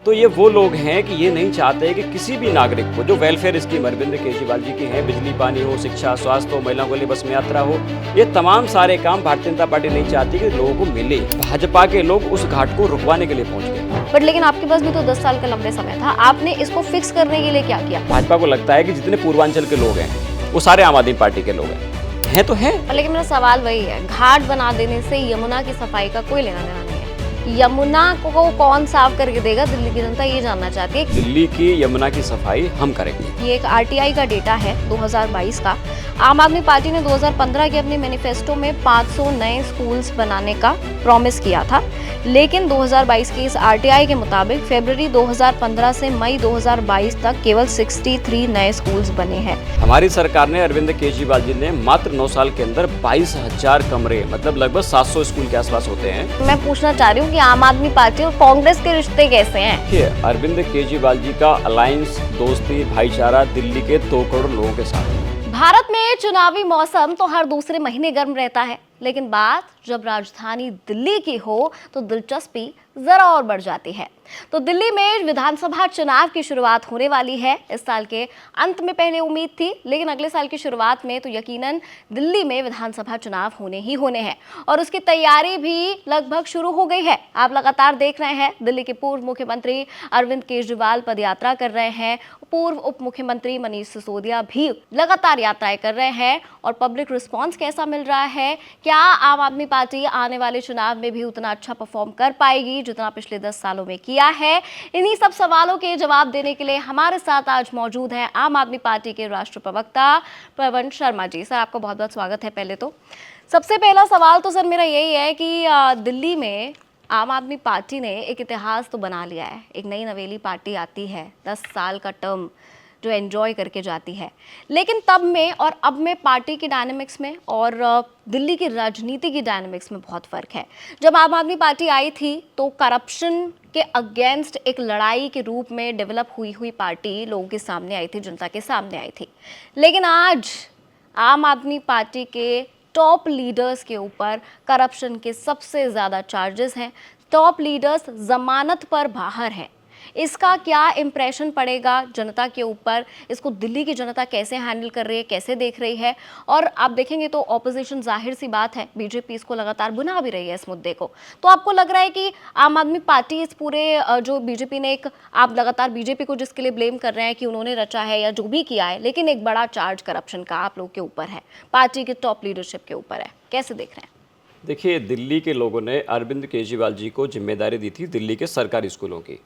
तो ये वो लोग हैं कि ये नहीं चाहते कि किसी भी नागरिक को, जो वेलफेयर स्कीम अरविंद केजरीवाल जी की हैं, बिजली पानी हो, शिक्षा स्वास्थ्य हो, महिलाओं के लिए बस में यात्रा हो, ये तमाम सारे काम भारतीय जनता पार्टी नहीं चाहती कि लोगों को मिले। भाजपा के लोग उस घाट को रुकवाने के लिए पहुंच गए। बट लेकिन आपके पास भी तो 10 साल का लंबे समय था, आपने इसको फिक्स करने के लिए क्या किया? भाजपा को लगता है कि जितने पूर्वांचल के लोग हैं वो सारे आम आदमी पार्टी के लोग हैं तो हैं। लेकिन मेरा सवाल वही है, घाट बना देने से यमुना की सफाई का कोई लेना देना नहीं है। यमुना को कौन साफ करके देगा? दिल्ली की जनता ये जानना चाहती है। दिल्ली की यमुना की सफाई हम करेंगे। ये एक आरटीआई का डेटा है 2022 का। आम आदमी पार्टी ने 2015 के अपने मैनिफेस्टो में 500 नए स्कूल्स बनाने का प्रॉमिस किया था, लेकिन 2022 के इस आरटीआई के मुताबिक फरवरी 2015 से मई 2022 तक केवल 63 नए स्कूल्स बने हैं। हमारी सरकार ने, अरविंद केजरीवाल जी ने मात्र 9 साल के अंदर 22,000 कमरे, मतलब लगभग 700 स्कूल के आसपास होते हैं। मैं पूछना चाह रही हूँ कि आम आदमी पार्टी और कांग्रेस के रिश्ते कैसे हैं? अरविंद केजरीवाल जी का अलायंस, दोस्ती, भाईचारा दिल्ली के 2 करोड़ लोगों के साथ है। भारत में चुनावी मौसम तो हर दूसरे महीने गर्म रहता है, लेकिन बात जब राजधानी दिल्ली की हो तो दिलचस्पी जरा और बढ़ जाती है। तो दिल्ली में विधानसभा चुनाव की शुरुआत होने वाली है। इस साल के अंत में पहले उम्मीद थी, लेकिन अगले साल की शुरुआत में तो यकीनन दिल्ली में विधानसभा चुनाव होने ही होने हैं और उसकी तैयारी भी लगभग शुरू हो गई है। आप लगातार देख रहे हैं दिल्ली के पूर्व मुख्यमंत्री अरविंद केजरीवाल पदयात्रा कर रहे हैं, पूर्व उप मुख्यमंत्री मनीष सिसोदिया भी लगातार यात्राएं कर रहे हैं। और पब्लिक रिस्पॉन्स कैसा मिल रहा है? क्या आम आदमी पार्टी आने वाले चुनाव में भी उतना अच्छा परफॉर्म कर पाएगी जितना पिछले 10 सालों में किया है? इन्हीं सब सवालों के जवाब देने के लिए हमारे साथ आज मौजूद हैं आम आदमी पार्टी के राष्ट्रीय प्रवक्ता पवन शर्मा जी। सर, आपका बहुत बहुत स्वागत है। पहले तो सबसे पहला सवाल तो सर मेरा यही है कि दिल्ली में आम आदमी पार्टी ने एक इतिहास तो बना लिया है। एक नई नवेली पार्टी आती है, 10 साल का टर्म जो एंजॉय करके जाती है, लेकिन तब में और अब में पार्टी की डायनेमिक्स में और दिल्ली की राजनीति की डायनेमिक्स में बहुत फ़र्क है। जब आम आदमी पार्टी आई थी तो करप्शन के अगेंस्ट एक लड़ाई के रूप में डेवलप हुई पार्टी लोगों के सामने आई थी, जनता के सामने आई थी। लेकिन आज आम आदमी पार्टी के टॉप लीडर्स के ऊपर करप्शन के सबसे ज़्यादा चार्जेस हैं। टॉप लीडर्स जमानत पर बाहर हैं। इसका क्या इम्प्रेशन पड़ेगा जनता के ऊपर? इसको दिल्ली की जनता कैसे हैंडल कर रही है, कैसे देख रही है? और आप देखेंगे तो ऑपोजिशन, जाहिर सी बात है, बीजेपी इसको लगातार बुना भी रही है इस मुद्दे को। तो आपको लग रहा है कि आम आदमी पार्टी इस पूरे जो बीजेपी ने एक, आप लगातार बीजेपी को जिसके लिए ब्लेम कर रहे हैं कि उन्होंने रचा है या जो भी किया है, लेकिन एक बड़ा चार्ज करप्शन का आप लोग के ऊपर है, पार्टी के टॉप लीडरशिप के ऊपर है, कैसे देख रहे हैं? देखिए, दिल्ली के लोगों ने अरविंद केजरीवाल जी को जिम्मेदारी दी थी दिल्ली के सरकारी स्कूलों की।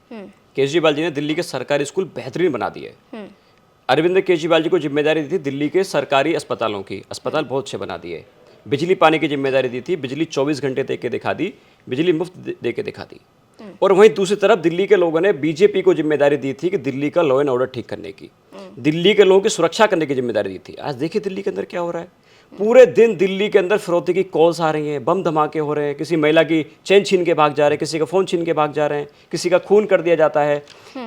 केजरीवाल जी ने दिल्ली के सरकारी स्कूल बेहतरीन बना दिए। अरविंद केजरीवाल जी को जिम्मेदारी दी थी दिल्ली के सरकारी अस्पतालों की, अस्पताल बहुत अच्छे बना दिए। बिजली पानी की जिम्मेदारी दी थी, बिजली 24 घंटे दे के दिखा दी, बिजली मुफ्त दे के दिखा दी। और वहीं दूसरी तरफ दिल्ली के लोगों ने बीजेपी को जिम्मेदारी दी थी कि दिल्ली का लॉ एंड ऑर्डर ठीक करने की, दिल्ली के लोगों की सुरक्षा करने की जिम्मेदारी दी थी। आज देखिए दिल्ली के अंदर क्या हो रहा है। पूरे दिन दिल्ली के अंदर फिरौती की कॉल्स आ रही हैं, बम धमाके हो रहे हैं, किसी महिला की चेन छीन के भाग जा रहे हैं, किसी का फ़ोन छीन के भाग जा रहे हैं, किसी का खून कर दिया जाता है।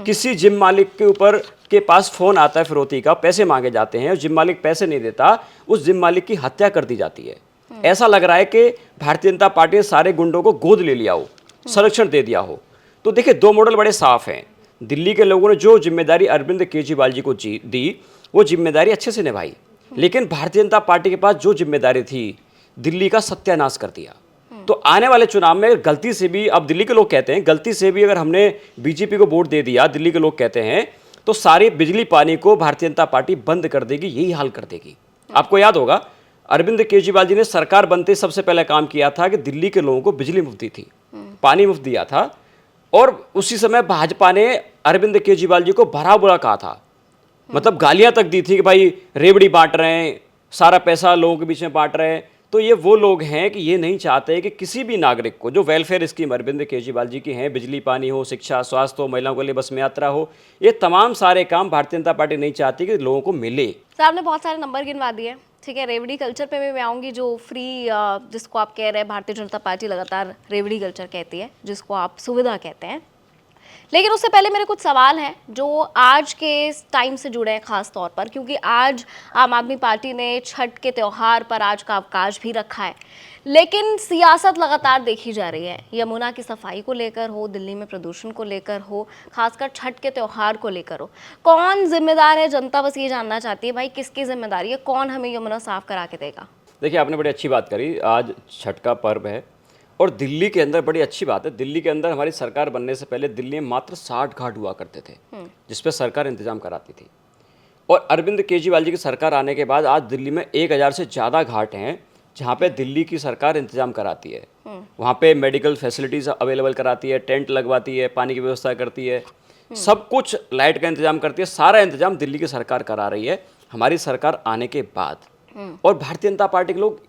किसी जिम मालिक के ऊपर के पास फ़ोन आता है फिरौती का, पैसे मांगे जाते हैं, जिम मालिक पैसे नहीं देता, उस जिम मालिक की हत्या कर दी जाती है। ऐसा लग रहा है कि भारतीय जनता पार्टी ने सारे गुंडों को गोद ले लिया हो, संरक्षण दे दिया हो। तो देखिए, 2 मॉडल बड़े साफ हैं। दिल्ली के लोगों ने जो जिम्मेदारी अरविंद केजरीवाल जी को दी, वो जिम्मेदारी अच्छे से निभाई, लेकिन भारतीय जनता पार्टी के पास जो जिम्मेदारी थी, दिल्ली का सत्यानाश कर दिया। तो आने वाले चुनाव में गलती से भी, अब दिल्ली के लोग कहते हैं, गलती से भी अगर हमने बीजेपी को वोट दे दिया, दिल्ली के लोग कहते हैं, तो सारी बिजली पानी को भारतीय जनता पार्टी बंद कर देगी, यही हाल कर देगी। आपको याद होगा, अरविंद केजरीवाल जी ने सरकार बनते सबसे पहले काम किया था कि दिल्ली के लोगों को बिजली मुफ्त दी थी, पानी मुफ्त दिया था। और उसी समय भाजपा ने अरविंद केजरीवाल जी को भरा बुरा कहा था, मतलब गालियां तक दी थी कि भाई रेवड़ी बांट रहे हैं, सारा पैसा लोगों के बीच में बांट रहे हैं। तो ये वो लोग हैं कि ये नहीं चाहते कि किसी भी नागरिक को, जो वेलफेयर स्कीम अरविंद केजरीवाल जी की हैं, बिजली पानी हो, शिक्षा स्वास्थ्य हो, महिलाओं के लिए बस में यात्रा हो, ये तमाम सारे काम भारतीय जनता पार्टी नहीं चाहती कि लोगों को मिले। सर, आपने बहुत सारे नंबर गिनवा दिए, ठीक है। रेवड़ी कल्चर पे मैं आऊँगी, जो फ्री, जिसको आप कह रहे हैं, भारतीय जनता पार्टी लगातार रेवड़ी कल्चर कहती है, जिसको आप सुविधा कहते हैं। लेकिन उससे पहले मेरे कुछ सवाल हैं जो आज के टाइम से जुड़े हैं, खास तौर पर क्योंकि आज आम आदमी पार्टी ने छठ के त्यौहार पर आज का अवकाश भी रखा है, लेकिन सियासत लगातार देखी जा रही है। यमुना की सफाई को लेकर हो, दिल्ली में प्रदूषण को लेकर हो, खासकर छठ के त्यौहार को लेकर हो, कौन जिम्मेदार है? जनता बस ये जानना चाहती है भाई किसकी जिम्मेदारी है, कौन हमें यमुना साफ करा के देगा? देखिए, आपने बड़ी अच्छी बात करी। आज छठ का पर्व है और दिल्ली के अंदर बड़ी अच्छी बात है, दिल्ली के अंदर हमारी सरकार बनने से पहले दिल्ली में मात्र 60 घाट हुआ करते थे जिस पे सरकार इंतजाम कराती थी। और अरविंद केजरीवाल जी की सरकार आने के बाद आज दिल्ली में 1000 से ज़्यादा घाट हैं जहाँ पे दिल्ली की सरकार इंतजाम कराती है। वहाँ पे मेडिकल फैसिलिटीज़ अवेलेबल कराती है, टेंट लगवाती है, पानी की व्यवस्था करती है, सब कुछ, लाइट का इंतजाम करती है। सारा इंतजाम दिल्ली की सरकार करा रही है हमारी सरकार आने के बाद। और भारतीय जनता पार्टी के लोग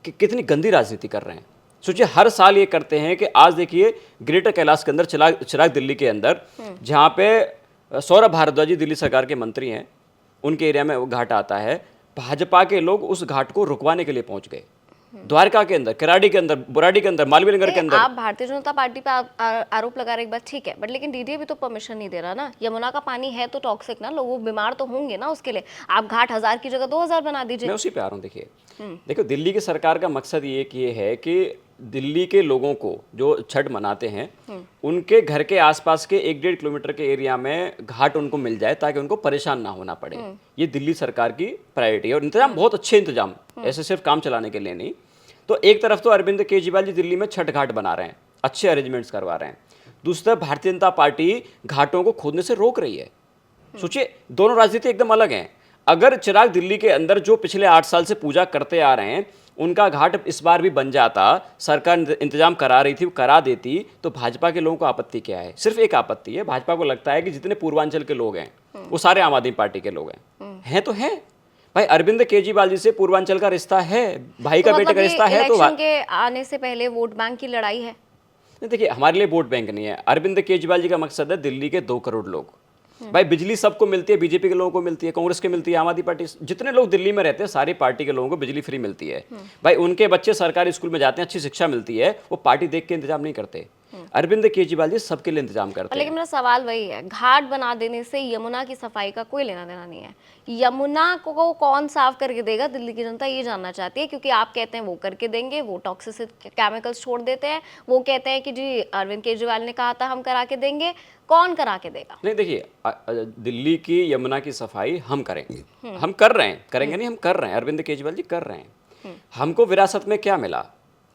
कितनी गंदी राजनीति कर रहे हैं। सोचिए, हर साल ये करते हैं कि आज देखिए ग्रेटर कैलाश के अंदर, चिराग दिल्ली के अंदर, जहाँ पे सौरभ भारद्वाज जी दिल्ली सरकार के मंत्री हैं, उनके एरिया में वो घाट आता है, भाजपा के लोग उस घाट को रुकवाने के लिए पहुंच गए। द्वारका के अंदर, किराड़ी के अंदर, बुराड़ी के अंदर, मालवीय नगर के अंदर। आप भारतीय जनता पार्टी पे आरोप लगा रहे, एक बात ठीक है, बट लेकिन डीडीए भी तो परमिशन नहीं दे रहा ना। यमुना का पानी है तो टॉक्सिक ना, लोग बीमार तो होंगे ना। उसके लिए आप घाट 1000 की जगह 2000 बना दीजिए। मैं उसी पे आ रहा हूँ। देखो, दिल्ली की सरकार का मकसद ये है कि दिल्ली के लोगों को जो छठ मनाते हैं उनके घर के आसपास के 1-1.5 किलोमीटर के एरिया में घाट उनको मिल जाए ताकि उनको परेशान ना होना पड़े। ये दिल्ली सरकार की प्रायोरिटी है और इंतजाम बहुत अच्छे इंतजाम, ऐसे सिर्फ काम चलाने के लिए नहीं। तो एक तरफ तो अरविंद केजरीवाल जी दिल्ली में छठ घाट बना रहे हैं, अच्छे अरेंजमेंट्स करवा रहे हैं, दूसरी तरफ भारतीय जनता पार्टी घाटों को खोदने से रोक रही है। सोचिए, दोनों राजनीति एकदम अलग हैं। अगर चिराग दिल्ली के अंदर जो पिछले 8 साल से पूजा करते आ रहे हैं उनका घाट इस बार भी बन जाता, सरकार इंतजाम करा रही थी, वो करा देती, तो भाजपा के लोगों को आपत्ति क्या है? सिर्फ एक आपत्ति है, भाजपा को लगता है कि जितने पूर्वांचल के लोग हैं वो सारे आम आदमी पार्टी के लोग हैं तो हैं। भाई, अरविंद केजरीवाल जी से पूर्वांचल का रिश्ता है, भाई का बेटे का रिश्ता है। तो इलेक्शन के आने से पहले वोट बैंक की लड़ाई है। देखिए, हमारे लिए वोट बैंक नहीं है। अरविंद केजरीवाल जी का मकसद है दिल्ली के 2 करोड़ लोग। भाई, बिजली सबको मिलती है, बीजेपी के लोगों को मिलती है, कांग्रेस के मिलती है, आम आदमी पार्टी, जितने लोग दिल्ली में रहते हैं सारी पार्टी के लोगों को बिजली फ्री मिलती है। भाई, उनके बच्चे सरकारी स्कूल में जाते हैं, अच्छी शिक्षा मिलती है, वो पार्टी देख के इंतजाम नहीं करते। अरविंद केजरीवाल जी सबके लिए इंतजाम करते हैं। लेकिन मेरा सवाल वही है, घाट बना देने से यमुना की सफाई का कोई लेना देना नहीं है। यमुना को कौन साफ करके देगा? दिल्ली की जनता ये जानना चाहती है, क्योंकि आप कहते हैं वो करके देंगे, वो टॉक्सिक केमिकल्स छोड़ देते हैं, वो कहते हैं कि जी अरविंद केजरीवाल ने कहा था हम करा के देंगे। कौन करा के देगा? नहीं, देखिए, दिल्ली की यमुना की सफाई हम करेंगे, हम कर रहे हैं, करेंगे नहीं, हम कर रहे हैं, अरविंद केजरीवाल जी कर रहे हैं। हमको विरासत में क्या मिला?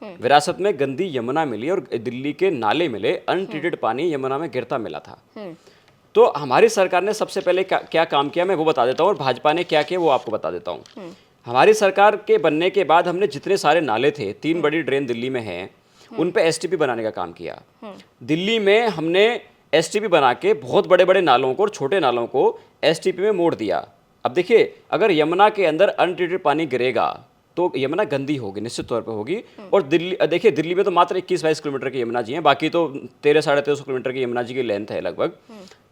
विरासत में गंदी यमुना मिली और दिल्ली के नाले मिले, अनट्रीटेड पानी यमुना में गिरता मिला था। तो हमारी सरकार ने सबसे पहले क्या काम किया मैं वो बता देता हूँ, और भाजपा ने क्या किया वो आपको बता देता हूँ। हमारी सरकार के बनने के बाद हमने जितने सारे नाले थे, 3 बड़ी ड्रेन दिल्ली में हैं, उन पे एसटीपी बनाने का काम किया। दिल्ली में हमने एसटीपी बना के बहुत बड़े बड़े नालों को और छोटे नालों को एसटीपी में मोड़ दिया। अब देखिए, अगर यमुना के अंदर अनट्रीटेड पानी गिरेगा तो यमुना गंदी होगी, निश्चित तौर पे होगी। और दिल्ली, देखिए, दिल्ली में तो मात्र 21-22 किलोमीटर की यमुना जी है, बाकी तो 1300-1350 किलोमीटर की यमुना जी की लेंथ है लगभग।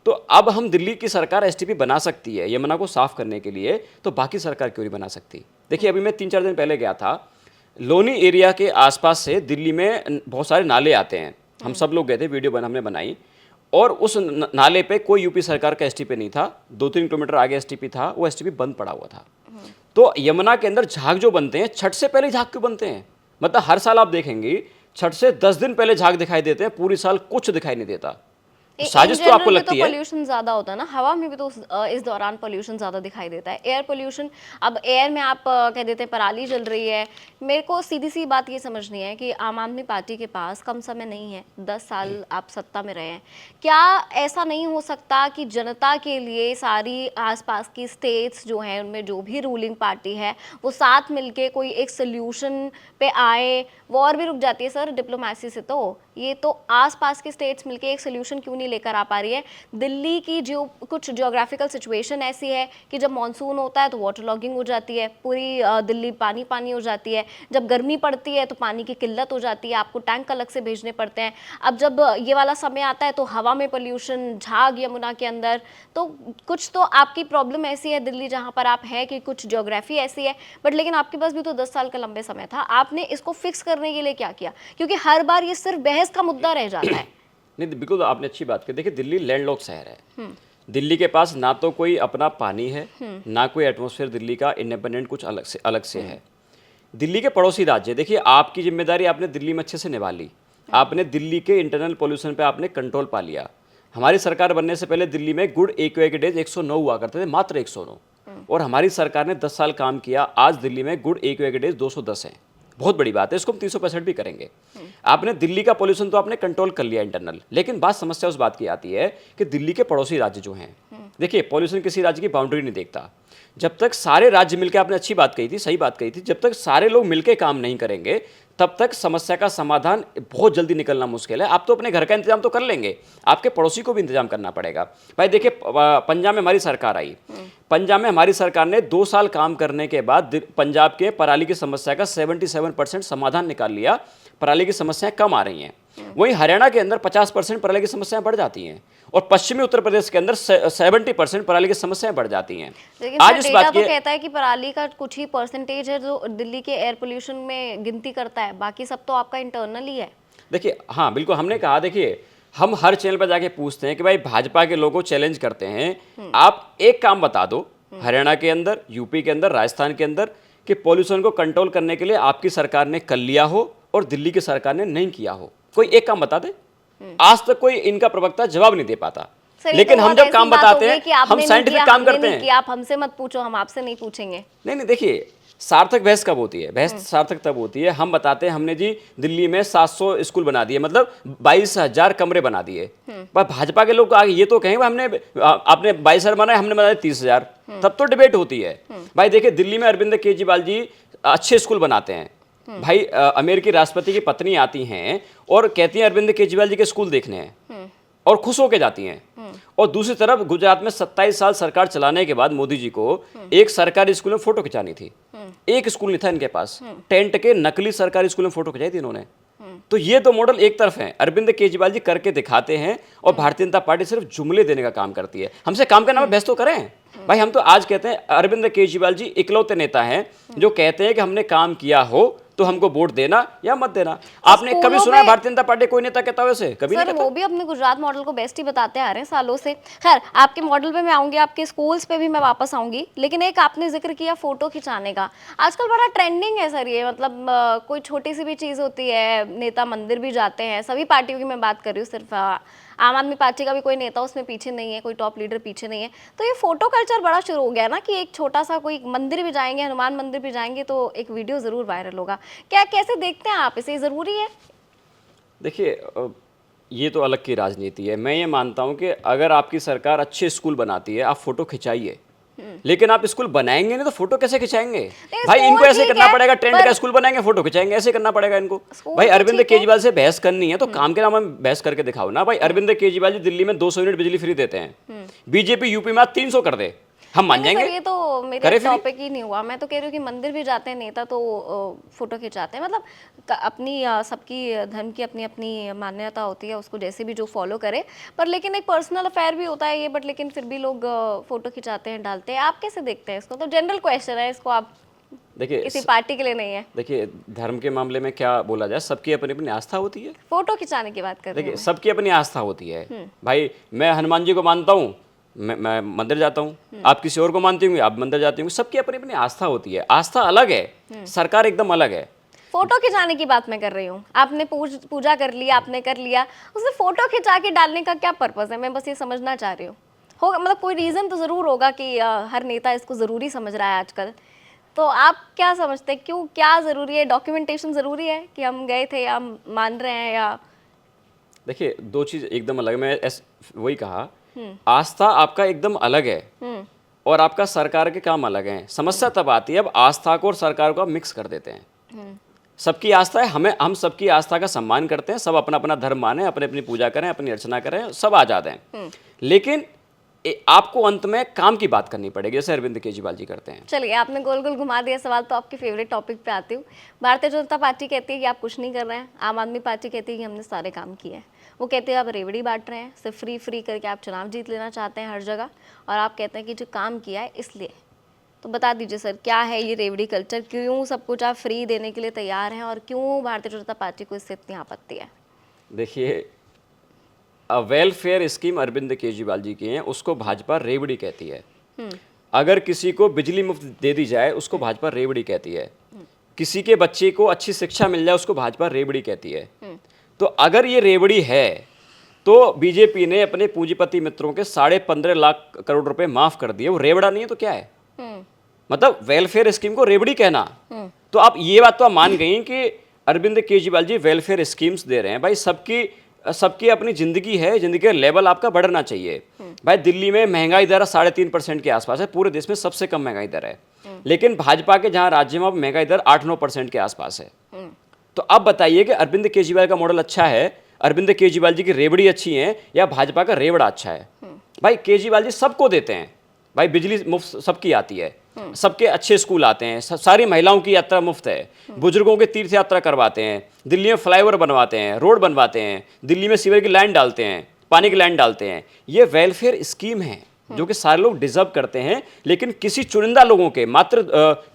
तो अब हम दिल्ली की सरकार एसटीपी बना सकती है यमुना को साफ करने के लिए, तो बाकी सरकार क्यों नहीं बना सकती? देखिए, अभी मैं 3-4 दिन पहले गया था, लोनी एरिया के आसपास से दिल्ली में बहुत सारे नाले आते हैं, हम सब लोग गए थे, वीडियो हमने बनाई, और उस नाले पे कोई यूपी सरकार का एसटीपी नहीं था। 2-3 किलोमीटर आगे एसटीपी था, वो एसटीपी बंद पड़ा हुआ था। तो यमुना के अंदर झाग जो बनते हैं, छठ से पहले झाग क्यों बनते हैं? मतलब हर साल आप देखेंगे छठ से 10 दिन पहले झाग दिखाई देते हैं, पूरी साल कुछ दिखाई नहीं देता। साजिश तो आपको लगती है? पोल्यूशन ज्यादा होता है ना, हवा में भी तो इस दौरान पोल्यूशन ज्यादा दिखाई देता है, एयर पोल्यूशन। अब एयर में आप कह देते हैं पराली जल रही है। मेरे को सीधी सी बात ये समझनी है कि आम आदमी पार्टी के पास कम समय नहीं है, 10 साल आप सत्ता में रहे हैं, क्या ऐसा नहीं हो सकता कि जनता के लिए सारी आसपास की स्टेट्स जो हैं उनमें जो भी रूलिंग पार्टी है वो साथ मिलके कोई एक सोल्यूशन पे आए? वॉर भी रुक जाती है सर डिप्लोमेसी से, तो ये तो आसपास की स्टेट्स मिलके एक सोल्यूशन क्यों नहीं लेकर आ पा रही है? दिल्ली की जो कुछ ज्योग्राफिकल सिचुएशन ऐसी है कि जब मानसून होता है तो वाटर लॉगिंग हो जाती है, पूरी दिल्ली पानी पानी हो जाती है, जब गर्मी पड़ती है तो पानी की किल्लत हो जाती है, आपको टैंक अलग से भेजने पड़ते हैं। अब जब ये वाला समय आता है तो हवा में पोल्यूशन, झाग यमुना के अंदर, तो कुछ तो आपकी प्रॉब्लम ऐसी है दिल्ली जहाँ पर आप हैं कि कुछ ज्योग्राफी ऐसी है, बट लेकिन आपके पास भी तो 10 साल का लंबे समय था, आपने इसको फिक्स करने के लिए क्या किया? क्योंकि हर बार ये सिर्फ बहस का मुद्दा रह जाता है। नहीं, बिल्कुल आपने अच्छी बात की। देखिए, दिल्ली लैंडलॉक्ड शहर है। दिल्ली के पास ना तो कोई अपना पानी है, ना कोई एटमॉस्फेयर दिल्ली का इंडिपेंडेंट कुछ अलग से है। दिल्ली के पड़ोसी राज्य, देखिए आपकी जिम्मेदारी आपने दिल्ली में अच्छे से निभा ली। आपने दिल्ली के इंटरनल पोल्यूशन पे आपने कंट्रोल पा लिया। हमारी सरकार बनने से पहले दिल्ली में गुड एक्यूआई के डेज 109 हुआ करते थे, मात्र 109। और हमारी सरकार ने 10 साल काम किया, आज दिल्ली में गुड एक्यूआई के डेज 210 हैं। बहुत बड़ी बात है, इसको हम 365 भी करेंगे। आपने दिल्ली का पोल्यूशन तो आपने कंट्रोल कर लिया इंटरनल, लेकिन बात समस्या उस बात की आती है कि दिल्ली के पड़ोसी राज्य जो हैं, देखिए पोल्यूशन किसी राज्य की बाउंड्री नहीं देखता। जब तक सारे राज्य मिलकर, आपने अच्छी बात कही थी, सही बात कही थी, जब तक सारे लोग मिलकर काम नहीं करेंगे तब तक समस्या का समाधान बहुत जल्दी निकलना मुश्किल है। आप तो अपने घर का इंतजाम तो कर लेंगे, आपके पड़ोसी को भी इंतजाम करना पड़ेगा। भाई देखिए, पंजाब में हमारी सरकार आई, पंजाब में हमारी सरकार ने 2 साल काम करने के बाद पंजाब के पराली की समस्या का 77% समाधान निकाल लिया। पराली की समस्याएं कम आ रही हैं। वहीं हरियाणा के अंदर 50% पराली की समस्याएं बढ़ जाती हैं, और पश्चिमी उत्तर प्रदेश के अंदर 70% पराली की समस्याएं बढ़ जाती हैं। लेकिन आज सर, इस डेटा बात तो की, कहता है कि पराली का कुछ ही परसेंटेज है जो दिल्ली के एयर पोल्यूशन में गिनती करता है, बाकी सब तो आपका इंटरनल ही है। देखिए हाँ बिल्कुल, हमने कहा, देखिए हम हर चैनल पर जाके पूछते हैं कि भाई भाजपा के लोगों को चैलेंज करते हैं, आप एक काम बता दो हरियाणा के अंदर, यूपी के अंदर, राजस्थान के अंदर, कि पॉल्यूशन को कंट्रोल करने के लिए आपकी सरकार ने कर लिया हो और दिल्ली की सरकार ने नहीं किया हो। कोई एक काम बता दे। आज तक कोई इनका प्रवक्ता जवाब नहीं दे पाता। सर, लेकिन तो हम बहुत जब ऐसी काम बात बताते हो गई हैं, कि आपने हम नहीं साइंटिफिक किया, काम हमने करते नहीं हैं। किया, आप हमसे मत पूछो, हम आपसे नहीं पूछेंगे। नहीं, देखिए सार्थक बहस कब होती है? बहस सार्थक तब होती है, हम बताते हैं हमने जी दिल्ली में 700 स्कूल बना दिए, मतलब 22,000 कमरे बना दिए। पर भाजपा के लोग आगे ये तो कहेंगे हमने, आपने 22,000 बनाए, हमने बनाए 30,000, तब तो डिबेट होती है। भाई देखिए, दिल्ली में अरविंद केजरीवाल जी अच्छे स्कूल बनाते हैं। भाई अमेरिकी राष्ट्रपति की पत्नी आती हैं और कहती हैं अरविंद केजरीवाल जी के स्कूल देखने हैं, और खुश होके जाती हैं। और दूसरी तरफ गुजरात में 27 साल सरकार चलाने के बाद मोदी जी को एक सरकारी स्कूल में फोटो खिंचानी थी, एक स्कूल नहीं था इनके पास, टेंट के नकली सरकारी स्कूल में फोटो खिंचाई थी इन्होंने। तो ये तो मॉडल एक तरफ है, अरविंद केजरीवाल जी करके दिखाते हैं, और भारतीय जनता पार्टी सिर्फ जुमले देने का काम करती है। हमसे काम करना में बहस तो करें भाई। हम तो आज कहते हैं अरविंद केजरीवाल जी इकलौते नेता हैं जो कहते हैं कि हमने काम किया हो तो हमको वोट देना या मत देना। आपने कभी सुना है भारतीय जनता पार्टी कोई नेता कहता वैसे? कभी नहीं सर, कहता। वो भी अपने गुजरात मॉडल को बेस्ट ही बताते आ रहे हैं सालों से। खैर, आपके मॉडल पे मैं आऊंगी, आपके स्कूल्स पे भी मैं वापस आऊंगी, लेकिन एक आपने जिक्र किया फोटो खिंचाने का। आजकल बड़ा ट्रेंडिंग है सर ये, मतलब कोई छोटी सी भी चीज़ होती है, नेता मंदिर भी जाते हैं, सभी पार्टियों की मैं बात कर रही हूँ, सिर्फ आम आदमी पार्टी का भी कोई नेता उसमें पीछे नहीं है, कोई टॉप लीडर पीछे नहीं है। तो ये फोटो कल्चर बड़ा शुरू हो गया ना, कि एक छोटा सा कोई मंदिर भी जाएंगे, हनुमान मंदिर भी जाएंगे तो एक वीडियो जरूर वायरल होगा। क्या, कैसे देखते हैं आप इसे, जरूरी है? देखिए ये तो अलग की राजनीति है। मैं ये मानता हूं कि अगर आपकी सरकार अच्छे स्कूल बनाती है, आप फोटो खिंचाइए, लेकिन आप स्कूल बनाएंगे नहीं तो फोटो कैसे खिंचाएंगे? भाई इनको ऐसे करना पड़ेगा, ट्रेंड का स्कूल बनाएंगे फोटो खिंचाएंगे, ऐसे करना पड़ेगा इनको। भाई अरविंद केजरीवाल से बहस करनी है तो काम के नाम में बहस करके दिखाओ ना। भाई अरविंद केजरीवाल जी दिल्ली में 200 यूनिट बिजली फ्री देते हैं, बीजेपी यूपी में 300 कर दे, हम मान जाएंगे? ये तो मेरे टॉपिक ही नहीं हुआ। मैं तो कह रही हूँ कि मंदिर भी जाते हैं नेता तो फोटो खिंचाते हैं, मतलब अपनी सबकी धर्म की अपनी अपनी मान्यता होती है, उसको जैसे भी जो फॉलो करे, पर लेकिन एक पर्सनल अफेयर भी होता है ये, बट लेकिन फिर भी लोग फोटो खिंचाते हैं, डालते हैं। आप कैसे देखते हैं इसको? तो जनरल क्वेश्चन है, इसको आप देखिए किसी पार्टी के लिए नहीं है। देखिए धर्म के मामले में क्या बोला जाए, सबकी अपनी अपनी आस्था होती है। फोटो खिंचाने की बात कर रही देखिए हूँ। सबकी अपनी आस्था होती है। भाई मैं हनुमान जी को मानता हूँ, मैं मंदिर जाता हूँ, आप किसी और को मानती होंगे, आप मंदिर जाती होंगे, सबकी अपनी अपनी आस्था होती है। आस्था अलग है, सरकार एकदम अलग है। फोटो खिंचाने की बात मैं कर रही हूँ। आपने पूजा कर लिया, आपने कर लिया, उसमें फोटो खिंचा के डालने का क्या पर्पस है? मैं बस ये समझना चाह रही हूँ। होगा, मतलब कोई रीज़न तो ज़रूर होगा कि हर नेता इसको ज़रूरी समझ रहा है आजकल। तो आप क्या समझते हैं, क्यों, क्या ज़रूरी है? डॉक्यूमेंटेशन ज़रूरी है कि हम गए थे या हम मान रहे हैं? या देखिए दो चीज़ एकदम अलग है। मैं वही कहा, आस्था आपका एकदम अलग है और आपका सरकार के काम अलग हैं। समस्या तब आती है अब आस्था को और सरकार को आप मिक्स कर देते हैं। सबकी आस्था है, हम सबकी आस्था का सम्मान करते हैं, सब अपना अपना धर्म माने, अपनी अपनी पूजा करें, अपनी अर्चना करें, सब आज़ाद हैं। लेकिन आपको अंत में काम की बात करनी पड़ेगी, जैसे अरविंद केजरीवाल जी करते हैं। चलिए, आपने गोल गोल घुमा दिया सवाल, तो आपके फेवरेट टॉपिक पे आती हूँ। भारतीय जनता पार्टी कहती है कि आप कुछ नहीं कर रहे हैं, आम आदमी पार्टी कहती है कि हमने सारे काम किए हैं। वो कहते हैं आप रेवड़ी बांट रहे हैं, सिर्फ फ्री करके आप चुनाव जीत लेना चाहते हैं हर जगह, और आप कहते हैं कि जो काम किया है इसलिए। तो बता दीजिए सर, क्या है ये रेवड़ी कल्चर? क्यों सब कुछ आप फ्री देने के लिए तैयार हैं, और क्यों भारतीय जनता पार्टी को इससे इतनी आपत्ति है? देखिए वेलफेयर स्कीम अरविंद केजरीवाल जी की हैं, उसको भाजपा रेवड़ी कहती है। अगर किसी को बिजली मुफ्त दे दी जाए उसको भाजपा रेवड़ी कहती है। किसी के बच्चे को अच्छी शिक्षा मिल जाए उसको भाजपा रेवड़ी कहती है। तो अगर ये रेवड़ी है तो बीजेपी ने अपने पूंजीपति मित्रों के 15.5 लाख करोड़ रुपए माफ कर दिए। वो रेवड़ा नहीं है तो क्या है? मतलब वेलफेयर स्कीम को रेवड़ी कहना। तो आप ये बात तो आप मान गई कि अरविंद केजरीवाल जी वेलफेयर स्कीम्स दे रहे हैं। भाई सबकी अपनी जिंदगी है, जिंदगी का लेवल आपका बढ़ना चाहिए। भाई दिल्ली में महंगाई दर 3.5% के आसपास है, पूरे देश में सबसे कम महंगाई दर है। लेकिन भाजपा के जहां राज्य में अब महंगाई दर 8-9% के आसपास है। तो अब बताइए कि अरविंद केजरीवाल का मॉडल अच्छा है, अरविंद केजरीवाल जी की रेवड़ी अच्छी है, या भाजपा का रेवड़ा अच्छा है? भाई केजरीवाल जी सबको देते हैं। भाई बिजली मुफ्त सबकी आती है, सबके अच्छे स्कूल आते हैं, सारी महिलाओं की यात्रा मुफ्त है, बुजुर्गों के तीर्थ यात्रा करवाते हैं, दिल्ली में फ्लाईओवर बनवाते हैं, रोड बनवाते हैं, दिल्ली में सीवर की लाइन डालते हैं, पानी की लाइन डालते हैं। ये वेलफेयर स्कीम है जो कि सारे लोग डिजर्व करते हैं। लेकिन किसी चुनिंदा लोगों के, मात्र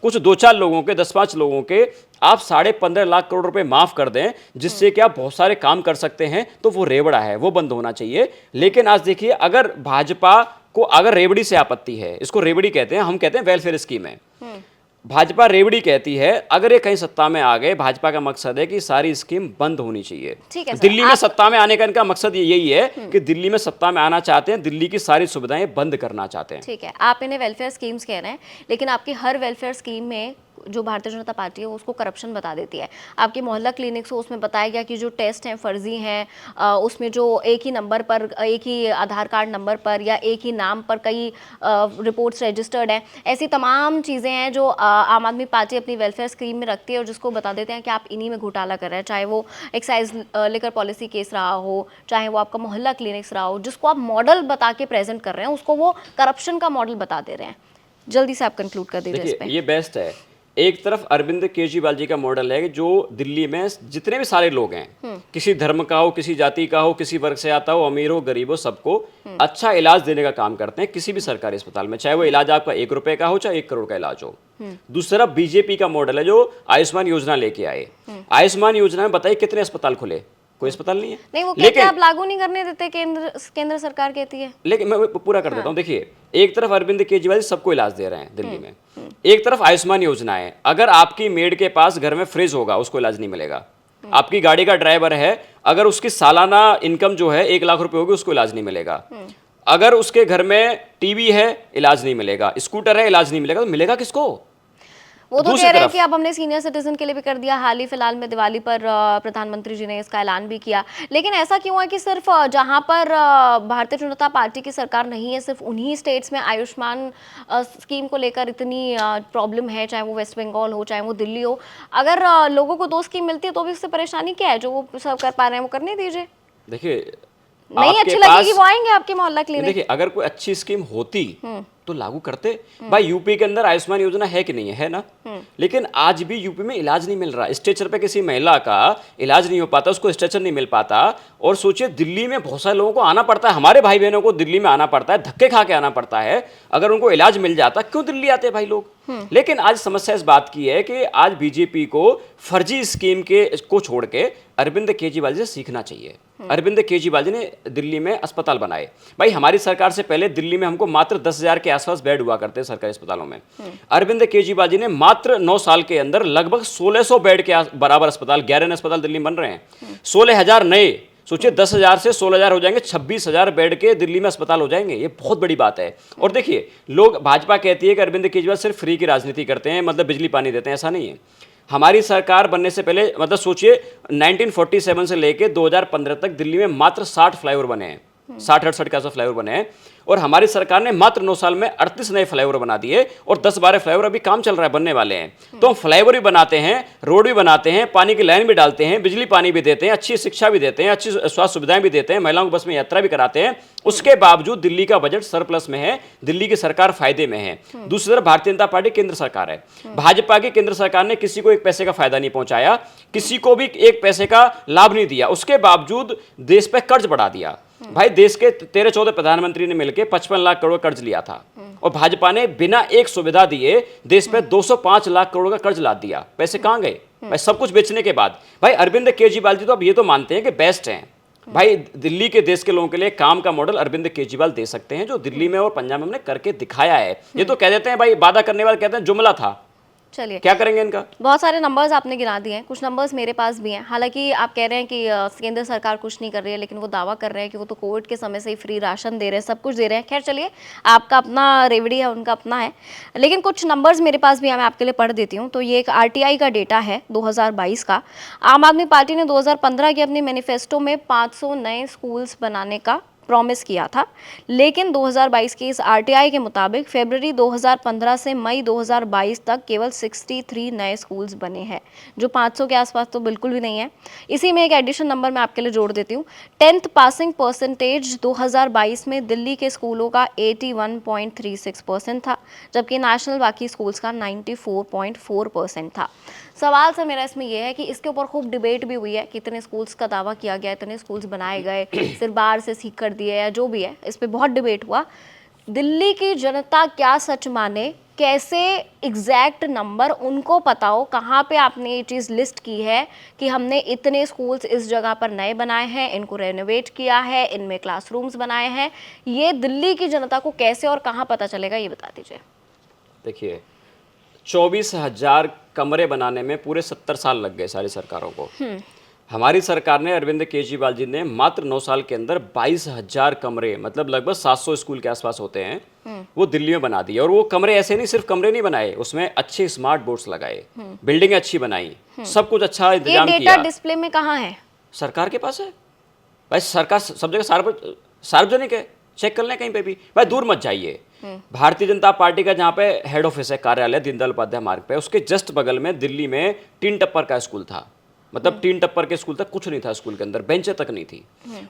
कुछ 2-4 लोगों के, 10-5 लोगों के आप 15.5 लाख करोड़ रुपए माफ कर दें, जिससे कि आप बहुत सारे काम कर सकते हैं, तो वो रेवड़ा है, वो बंद होना चाहिए। लेकिन आज देखिए, अगर भाजपा को अगर रेवड़ी से आपत्ति है, इसको रेवड़ी कहते हैं, हम कहते हैं वेलफेयर स्कीम है, भाजपा रेवड़ी कहती है, अगर ये कहीं सत्ता में आ गए, भाजपा का मकसद है कि सारी स्कीम बंद होनी चाहिए। ठीक है सर, दिल्ली में सत्ता में आने का इनका मकसद यही है कि दिल्ली में सत्ता में आना चाहते हैं, दिल्ली की सारी सुविधाएं बंद करना चाहते हैं। ठीक है, आप इन्हें वेलफेयर स्कीम्स कह रहे हैं, लेकिन आपकी हर वेलफेयर स्कीम में जो भारतीय जनता पार्टी है उसको करप्शन बता देती है। आपकी मोहल्ला क्लिनिक्स हो, उसमें बताया गया कि जो टेस्ट हैं फर्जी हैं, उसमें जो एक ही नंबर पर, एक ही आधार कार्ड नंबर पर या एक ही नाम पर कई रिपोर्ट्स रजिस्टर्ड हैं। ऐसी तमाम चीज़ें हैं जो आम आदमी पार्टी अपनी वेलफेयर स्कीम में रखती है और जिसको बता देते हैं कि आप इन्हीं में घोटाला कर रहे हैं। चाहे वो एक्साइज लिकर पॉलिसी केस रहा हो, चाहे वो आपका मोहल्ला क्लिनिक्स रहा हो, जिसको आप मॉडल बता के प्रेजेंट कर रहे हैं उसको वो करप्शन का मॉडल बता दे रहे हैं। जल्दी से आप कंक्लूड कर दीजिए इस पे। ये बेस्ट है। एक तरफ अरविंद केजरीवाल जी का मॉडल है कि जो दिल्ली में जितने भी सारे लोग हैं, किसी धर्म का हो, किसी जाति का हो, किसी वर्ग से आता हो, अमीर हो, गरीब हो, सबको अच्छा इलाज देने का काम करते हैं किसी भी सरकारी अस्पताल में, चाहे वो इलाज आपका 1 रुपए का हो, चाहे 1 करोड़ का इलाज हो। दूसरा बीजेपी का मॉडल है जो आयुष्मान योजना लेके आए। आयुष्मान योजना में बताइए कितने अस्पताल खुले? कोई अस्पताल नहीं है। नहीं, वो कहते हैं आप लागू नहीं करने देते, केंद्र सरकार कहती है। लेकिन मैं पूरा कर देता हूँ। देखिए, एक तरफ अरविंद केजरीवाल सबको इलाज दे रहे हैं दिल्ली में, एक तरफ आयुष्मान योजना है। अगर आपकी मेड के पास घर में फ्रिज होगा उसको इलाज नहीं मिलेगा। आपकी गाड़ी का ड्राइवर है, अगर उसकी सालाना इनकम जो है 1 लाख रुपए होगी उसको इलाज नहीं मिलेगा। अगर उसके घर में टीवी है इलाज नहीं मिलेगा, स्कूटर है इलाज नहीं मिलेगा, तो मिलेगा किसको? वो तो कह रहे हैं कि अब हमने सीनियर सिटीजन के लिए भी कर दिया। हाल ही फिलहाल में दिवाली पर प्रधानमंत्री जी ने इसका ऐलान भी किया। लेकिन ऐसा क्यों है कि सिर्फ जहां पर भारतीय जनता पार्टी की सरकार नहीं है, सिर्फ उन्हीं स्टेट्स में आयुष्मान स्कीम को लेकर इतनी प्रॉब्लम है, चाहे वो वेस्ट बंगाल हो, चाहे वो दिल्ली हो। अगर लोगों को 2 स्कीम मिलती है तो भी इससे परेशानी क्या है? जो वो सब कर पा रहे हैं वो करने दीजिए। देखिए, नहीं अच्छी लगेगी वो आएंगे आपके मोहल्ला क्लिनिक। देखिए, अगर कोई अच्छी स्कीम होती तो लागू करते। भाई यूपी के अंदर आयुष्मान योजना है कि नहीं है ना? लेकिन आज भी यूपी में इलाज नहीं मिल रहा। स्ट्रेचर पे किसी महिला का इलाज नहीं हो पाता, उसको स्ट्रेचर नहीं मिल पाता। और सोचिए, दिल्ली में बहुत सारे लोगों को आना पड़ता है, हमारे भाई बहनों को दिल्ली में आना पड़ता है, धक्के खा के आना पड़ता है। अगर उनको इलाज मिल जाता, क्यों दिल्ली आते भाई लोग? लेकिन आज समस्या इस बात की है कि आज बीजेपी को फर्जी स्कीम को छोड़ के अरविंद केजरीवाल जी से सीखना चाहिए। अरविंद केजरीवाल जी ने दिल्ली में अस्पताल बनाए। भाई हमारी सरकार से पहले दिल्ली में हमको मात्र 10,000 के आसपास बेड हुआ करते हैं सरकारी अस्पतालों में। अरविंद केजरीवाल जी ने मात्र 9 साल के अंदर लगभग 1600 बेड के बराबर अस्पताल, 11 अस्पताल दिल्ली में बन रहे हैं। 16,000 नए, सोचिए 10,000 से 16,000 हो जाएंगे, 26,000 बेड के दिल्ली में अस्पताल हो जाएंगे। ये बहुत बड़ी बात है। और देखिए, लोग, भाजपा कहती है कि अरविंद केजरीवाल सिर्फ फ्री की राजनीति करते हैं, मतलब बिजली पानी देते हैं। ऐसा नहीं है। हमारी सरकार बनने से पहले, मतलब सोचिए 1947 से लेके 2015 तक दिल्ली में मात्र 60 फ्लाईओवर बने हैं, 60-68 के आसपास फ्लाईओवर बने हैं। और हमारी सरकार ने मात्र 9 साल में 38 नए फ्लाईओवर बना दिए और 10-12 फ्लाईओवर अभी काम चल रहा है, बनने वाले हैं। तो हम फ्लाईओवर भी बनाते हैं, रोड भी बनाते हैं, पानी की लाइन भी डालते हैं, बिजली पानी भी देते हैं, अच्छी शिक्षा भी देते हैं, अच्छी स्वास्थ्य सुविधाएं भी देते हैं, महिलाओं को बस में यात्रा भी कराते हैं। उसके बावजूद दिल्ली का बजट सरप्लस में है, दिल्ली की सरकार फायदे में है। दूसरी तरफ भारतीय जनता पार्टी केंद्र सरकार है। भाजपा की केंद्र सरकार ने किसी को 1 पैसे का फायदा नहीं पहुंचाया, किसी को भी 1 पैसे का लाभ नहीं दिया। उसके बावजूद देश पे कर्ज बढ़ा दिया। भाई देश के 13-14 प्रधानमंत्री ने मिलकर 55 लाख करोड़ कर्ज लिया था और भाजपा ने बिना एक सुविधा दिए देश पे 205 लाख करोड़ का कर्ज लाद दिया। पैसे कहां गए? भाई सब कुछ बेचने के बाद। भाई अरविंद केजरीवाल जी तो अब ये तो मानते हैं कि बेस्ट हैं, भाई दिल्ली के देश के लोगों के लिए काम का मॉडल अरविंद केजरीवाल दे सकते हैं, जो दिल्ली में और पंजाब में हमने करके दिखाया है। ये तो कह देते हैं भाई, वादा करने वाले कहते हैं जुमला था, चलिए क्या करेंगे इनका। बहुत सारे नंबर्स आपने गिना दिए हैं, कुछ नंबर्स मेरे पास भी हैं। हालांकि आप कह रहे हैं कि केंद्र सरकार कुछ नहीं कर रही है, लेकिन वो दावा कर रहे हैं कि वो तो कोविड के समय से ही फ्री राशन दे रहे हैं, सब कुछ दे रहे हैं। खैर चलिए, आपका अपना रेवड़ी है, उनका अपना है, लेकिन कुछ नंबर्स मेरे पास भी हैं, मैं आपके लिए पढ़ देती हूँ। तो ये एक RTI का डेटा है 2022 का। आम आदमी पार्टी ने 2015 के अपने मैनिफेस्टो में 500 नए स्कूल्स बनाने का प्रॉमिस किया था, लेकिन 2022 के इस RTI के मुताबिक फरवरी 2015 से मई 2022 तक केवल 63 नए स्कूल्स बने हैं, जो 500 के आसपास तो बिल्कुल भी नहीं है। इसी में एक एडिशन नंबर मैं आपके लिए जोड़ देती हूँ। 10th पासिंग परसेंटेज 2022 में दिल्ली के स्कूलों का 81.36% था, जबकि नेशनल बाकी स्कूल्स का 94.4% था। सवाल सर मेरा इसमें यह है कि इसके ऊपर खूब डिबेट भी हुई है कि इतने स्कूल्स का दावा किया गया, इतने स्कूल्स बनाए गए, सिर्फ बाहर से सीख कर दिए या जो भी है, इस पे बहुत डिबेट हुआ। दिल्ली की जनता क्या सच माने, कैसे एग्जैक्ट नंबर उनको पता हो, कहाँ पे आपने ये चीज़ लिस्ट की है कि हमने इतने स्कूल्स इस जगह पर नए बनाए हैं, इनको रेनोवेट किया है, इनमें क्लासरूम्स बनाए हैं, ये दिल्ली की जनता को कैसे और कहाँ पता चलेगा, ये बता दीजिए। देखिए, 24,000 कमरे बनाने में पूरे 70 साल लग गए सारी सरकारों को। हमारी सरकार ने, अरविंद केजरीवाल जी ने मात्र 9 साल के अंदर 22,000 कमरे, मतलब लगभग 700 स्कूल के आसपास होते हैं, वो दिल्ली में बना दिए। और वो कमरे ऐसे नहीं, सिर्फ कमरे नहीं बनाए, उसमें अच्छे स्मार्ट बोर्ड्स लगाए, बिल्डिंग अच्छी बनाई, सब कुछ अच्छा इंतजाम ये किया। डेटा डिस्प्ले में कहाँ है? सरकार के पास है भाई, सरकार सब जगह सार्वजनिक है, चेक कर लें कहीं पे भी। भाई दूर मत जाइए, भारतीय जनता पार्टी का जहाँ पे हेड ऑफिस है, कार्यालय दीनदयाल उपाध्याय मार्ग पे, उसके जस्ट बगल में दिल्ली में 3 टप्पर का स्कूल था। मतलब 3 टप्पर के स्कूल तक कुछ नहीं था, स्कूल के अंदर बेंचें तक नहीं थी।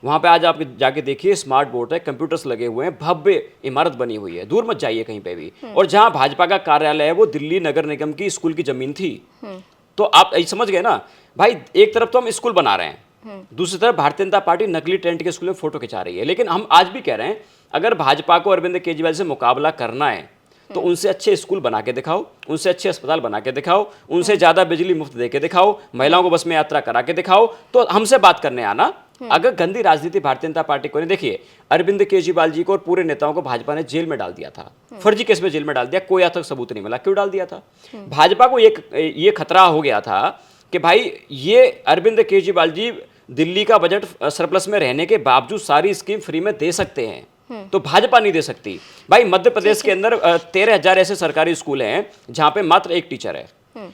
वहाँ पे आज आप जाके देखिए, स्मार्ट बोर्ड है, कंप्यूटर्स लगे हुए हैं, भव्य इमारत बनी हुई है, दूर मत जाइए कहीं पे भी। और जहाँ भाजपा का कार्यालय है, वो दिल्ली नगर निगम की स्कूल की जमीन थी। तो आप समझ गए ना भाई, एक तरफ तो हम स्कूल बना रहे हैं, दूसरी तरफ भारतीय जनता पार्टी नकली टेंट के स्कूल में फोटो खिंचा रही है। लेकिन हम आज भी कह रहे हैं, अगर भाजपा को अरविंद केजरीवाल से मुकाबला करना है तो उनसे अच्छे स्कूल बना के दिखाओ, उनसे अच्छे अस्पताल बना के दिखाओ, उनसे ज्यादा बिजली मुफ्त दे के दिखाओ, महिलाओं को बस में यात्रा करा के दिखाओ, तो हमसे बात करने आना। अगर गंदी राजनीति भारतीय जनता पार्टी को नहीं, देखिए अरविंद केजरीवाल जी को और पूरे नेताओं को भाजपा ने जेल में डाल दिया था, फर्जी केस में जेल में डाल दिया, कोई आज तक सबूत नहीं मिला। क्यों डाल दिया था? भाजपा को ये खतरा हो गया था कि भाई ये अरविंद केजरीवाल जी दिल्ली का बजट सरप्लस में रहने के बावजूद सारी स्कीम फ्री में दे सकते हैं, तो भाजपा नहीं दे सकती। भाई मध्य प्रदेश के अंदर 13,000 ऐसे सरकारी स्कूल हैं जहां पे मात्र एक टीचर है।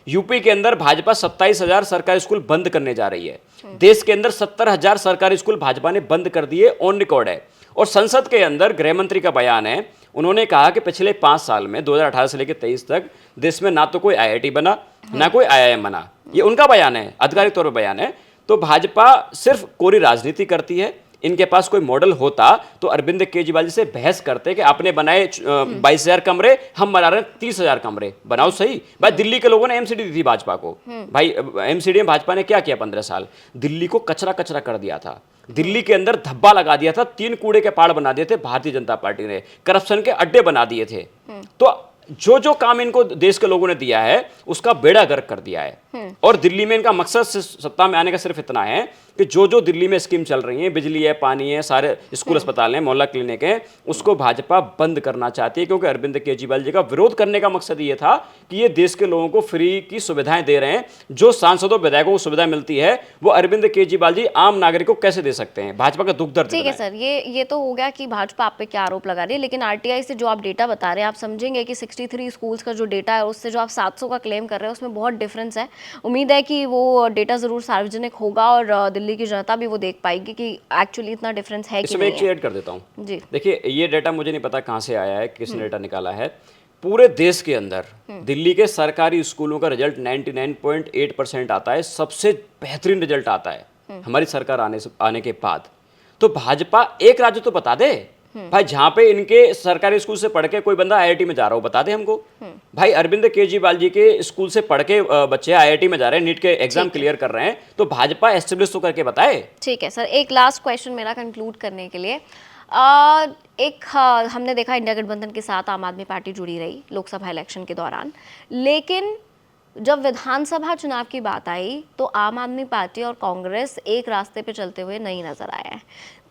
यूपी के अंदर भाजपा 27,000 सरकारी स्कूल बंद करने जा रही है। देश के अंदर 70,000 सरकारी स्कूल भाजपा ने बंद कर दिए, ऑन रिकॉर्ड है। और संसद के अंदर गृह मंत्री का बयान है, उन्होंने कहा कि पिछले 5 साल में 2018 से लेकर 23 तक देश में ना तो कोई IIT बना, ना कोई IIM बना। ये उनका बयान है, आधिकारिक तौर पर बयान है। तो भाजपा सिर्फ कोरी राजनीति करती है। इनके पास कोई मॉडल होता तो अरविंद केजरीवाल जी से बहस करते कि आपने बनाए 22,000 कमरे, हम बना रहे 30,000 कमरे, बनाओ सही। भाई दिल्ली के लोगों ने MCD दी थी भाजपा को। भाई MCD में भाजपा ने क्या किया? 15 साल दिल्ली को कचरा कचरा कर दिया था, दिल्ली के अंदर धब्बा लगा दिया था, 3 कूड़े के पहाड़ बना दिए थे भारतीय जनता पार्टी ने, करप्शन के अड्डे बना दिए थे। तो जो काम इनको देश के लोगों ने दिया है उसका बेड़ा गर्क कर दिया है। और दिल्ली में इनका मकसद सत्ता में आने का सिर्फ इतना है कि जो दिल्ली में स्कीम चल रही है, बिजली है, पानी है, सारे स्कूल अस्पताल हैं, मोहल्ला क्लिनिक हैं, उसको भाजपा बंद करना चाहती है। क्योंकि अरविंद केजरीवाल जी का विरोध करने का मकसद ये था कि ये देश के लोगों को फ्री की सुविधाएं दे रहे हैं। जो सांसदों विधायकों को सुविधा मिलती है वो अरविंद केजरीवाल जी आम नागरिक को कैसे दे सकते हैं? भाजपा का दुख दर्द। ठीक है सर, ये तो हो गया कि भाजपा आप पे क्या आरोप लगा रही है, लेकिन RTI से जो आप डेटा बता रहे हैं, आप समझेंगे कि 63 स्कूल्स का जो डेटा है उससे जो आप 700 का क्लेम कर रहे हैं उसमें बहुत डिफरेंस है। उम्मीद है कि वो डेटा जरूर सार्वजनिक होगा और दिल्ली की जनता भी वो देख पाएगी कि एक्चुअली इतना डिफरेंस है कि इसमें नहीं एक चीज ऐड कर देता हूँ जी। देखिए, ये डेटा मुझे नहीं पता कहाँ से आया है, किसने डेटा निकाला है। पूरे देश के अंदर दिल्ली के सरकारी स्कूलों का रिजल्ट 99.8% आता है, सबसे बेहतरीन रिजल्ट आता है हमारी सरकार आने के बाद। तो भाजपा एक राज्य तो बता दे भाई, जहां पे इनके सरकारी स्कूल से पढ़ के कोई बंदा IIT में जा रहा हो, बता दे हमको। भाई अरविंद केजरीवाल जी के स्कूल से पढ़ के बच्चे IIT में जा रहे हैं, नीट के एग्जाम क्लियर कर रहे हैं, तो भाजपा एस्टेब्लिश तो करके बताए। ठीक है सर, एक लास्ट क्वेश्चन मेरा कंक्लूड करने के लिए। हमने देखा इंडिया गठबंधन के साथ आम आदमी पार्टी जुड़ी रही लोकसभा इलेक्शन के दौरान, लेकिन जब विधानसभा चुनाव की बात आई तो आम आदमी पार्टी और कांग्रेस एक रास्ते पे चलते हुए नहीं नजर आए हैं।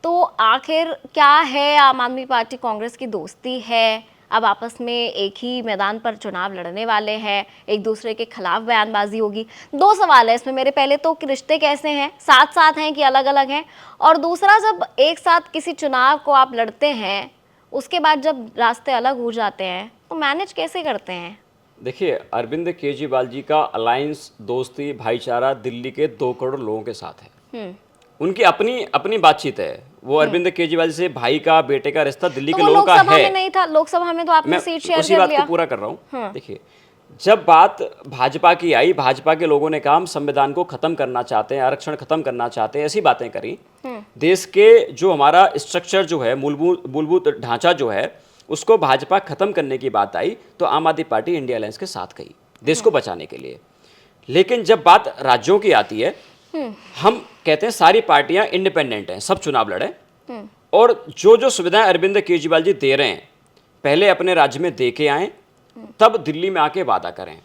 तो आखिर क्या है, आम आदमी पार्टी कांग्रेस की दोस्ती है, अब आपस में एक ही मैदान पर चुनाव लड़ने वाले हैं, एक दूसरे के खिलाफ बयानबाजी होगी? दो सवाल है इसमें मेरे। पहले तो कि रिश्ते कैसे हैं, साथ साथ हैं कि अलग अलग हैं, और दूसरा जब एक साथ किसी चुनाव को आप लड़ते हैं उसके बाद जब रास्ते अलग हो जाते हैं तो मैनेज कैसे करते हैं? देखिए, अरविंद केजरीवाल जी का अलायंस, दोस्ती, भाईचारा दिल्ली के 2 करोड़ लोगों के साथ है। उनकी अपनी अपनी बातचीत है। वो अरविंद केजरीवाल से भाई का, बेटे का रिश्ता दिल्ली तो के वो लोगों का लोकसभा है। में नहीं था, लोकसभा में तो आपने मैं सीट शेयर उसी कर बात लिया। को पूरा कर रहा हूँ। देखिए, जब बात भाजपा की आई, भाजपा के लोगों ने कहा हम संविधान को खत्म करना चाहते हैं, आरक्षण खत्म करना चाहते हैं, ऐसी बातें करी। देश के जो हमारा स्ट्रक्चर जो है, मूलभूत ढांचा जो है, उसको भाजपा खत्म करने की बात आई तो आम आदमी पार्टी इंडिया अलायंस के साथ गई देश को बचाने के लिए। लेकिन जब बात राज्यों की आती है, हम कहते हैं सारी पार्टियां इंडिपेंडेंट हैं, सब चुनाव लड़े, और जो जो सुविधाएं अरविंद केजरीवाल जी दे रहे हैं पहले अपने राज्य में दे के आए, तब दिल्ली में आके वादा करें।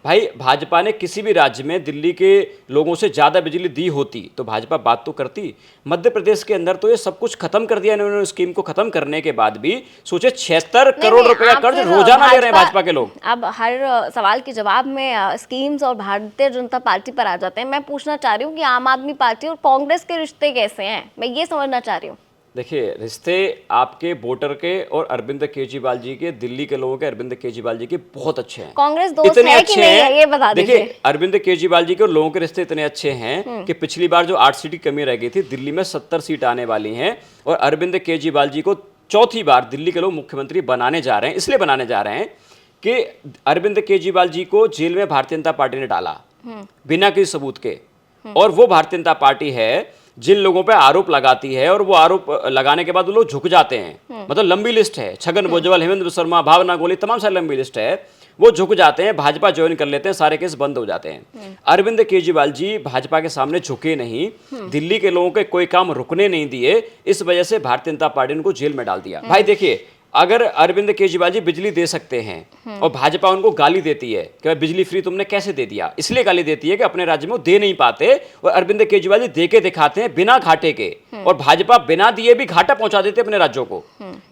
भाई, भाजपा ने किसी भी राज्य में दिल्ली के लोगों से ज्यादा बिजली दी होती तो भाजपा बात तो करती। मध्य प्रदेश के अंदर तो ये सब कुछ खत्म कर दिया इन्होंने। स्कीम को खत्म करने के बाद भी सोचे 76 करोड़ रुपया कर्ज रोजाना ले रहे हैं भाजपा के लोग। अब हर सवाल के जवाब में स्कीम्स और भारतीय जनता पार्टी पर आ जाते हैं। मैं पूछना चाह रही हूँ कि आम आदमी पार्टी और कांग्रेस के रिश्ते कैसे हैं, मैं ये समझना चाह रही हूँ। देखिए, रिश्ते आपके वोटर के और अरविंद केजरीवाल जी के, दिल्ली के लोगों के अरविंद केजरीवाल जी के बहुत अच्छे हैं। कांग्रेस दोस्त है कि नहीं है, ये बता दीजिए। देखिए, अरविंद केजरीवाल जी के और लोगों के रिश्ते इतने अच्छे हैं कि पिछली बार जो 8 सीट की कमी रह गई थी, दिल्ली में 70 सीट आने वाली हैं, और अरविंद केजरीवाल जी को चौथी बार दिल्ली के लोग मुख्यमंत्री बनाने जा रहे हैं। इसलिए बनाने जा रहे हैं कि अरविंद केजरीवाल जी को जेल में भारतीय जनता पार्टी ने डाला बिना किसी सबूत के, और वो भारतीय जनता पार्टी है जिन लोगों पे आरोप लगाती है, और वो आरोप लगाने के बाद वो लोग झुक जाते हैं। मतलब लंबी लिस्ट है, छगन भुजबल, हेमंत शर्मा, भावना गोली, तमाम सारी लंबी लिस्ट है। वो झुक जाते हैं, भाजपा ज्वाइन कर लेते हैं, सारे केस बंद हो जाते हैं। अरविंद केजरीवाल जी भाजपा के सामने झुके नहीं, दिल्ली के लोगों के कोई काम रुकने नहीं दिए, इस वजह से भारतीय जनता पार्टी ने उनको जेल में डाल दिया। भाई देखिए, अगर अरविंद केजरीवाल जी बिजली दे सकते हैं और भाजपा उनको गाली देती है कि भाई बिजली फ्री तुमने कैसे दे दिया, इसलिए गाली देती है कि अपने राज्य में वो दे नहीं पाते, और अरविंद केजरीवाल जी दे के दिखाते हैं बिना घाटे के, और भाजपा बिना दिए भी घाटा पहुंचा देते अपने राज्यों को।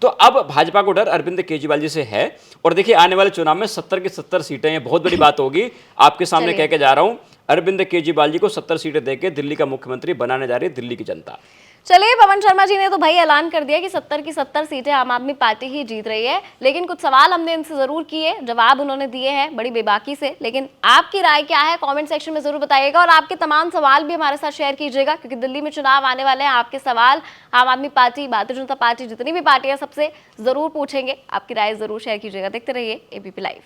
तो अब भाजपा को डर अरविंद केजरीवाल जी से है। और देखिए, आने वाले चुनाव में 70 की 70 सीटें हैं, बहुत बड़ी बात होगी। आपके सामने कह के जा रहा हूं, अरविंद केजरीवाल जी को 70 सीटें देके दिल्ली का मुख्यमंत्री बनाने जा रही है दिल्ली की जनता। चलिए, पवन शर्मा जी ने तो भाई ऐलान कर दिया कि 70 की 70 सीटें आम आदमी पार्टी ही जीत रही है, लेकिन कुछ सवाल हमने इनसे जरूर किए, जवाब उन्होंने दिए हैं बड़ी बेबाकी से। लेकिन आपकी राय क्या है, कमेंट सेक्शन में जरूर बताइएगा, और आपके तमाम सवाल भी हमारे साथ शेयर कीजिएगा, क्योंकि दिल्ली में चुनाव आने वाले हैं। आपके सवाल आम आदमी पार्टी, भारतीय जनता पार्टी, जितनी भी पार्टियां, सबसे जरूर पूछेंगे। आपकी राय जरूर शेयर कीजिएगा। देखते रहिए ABP लाइव।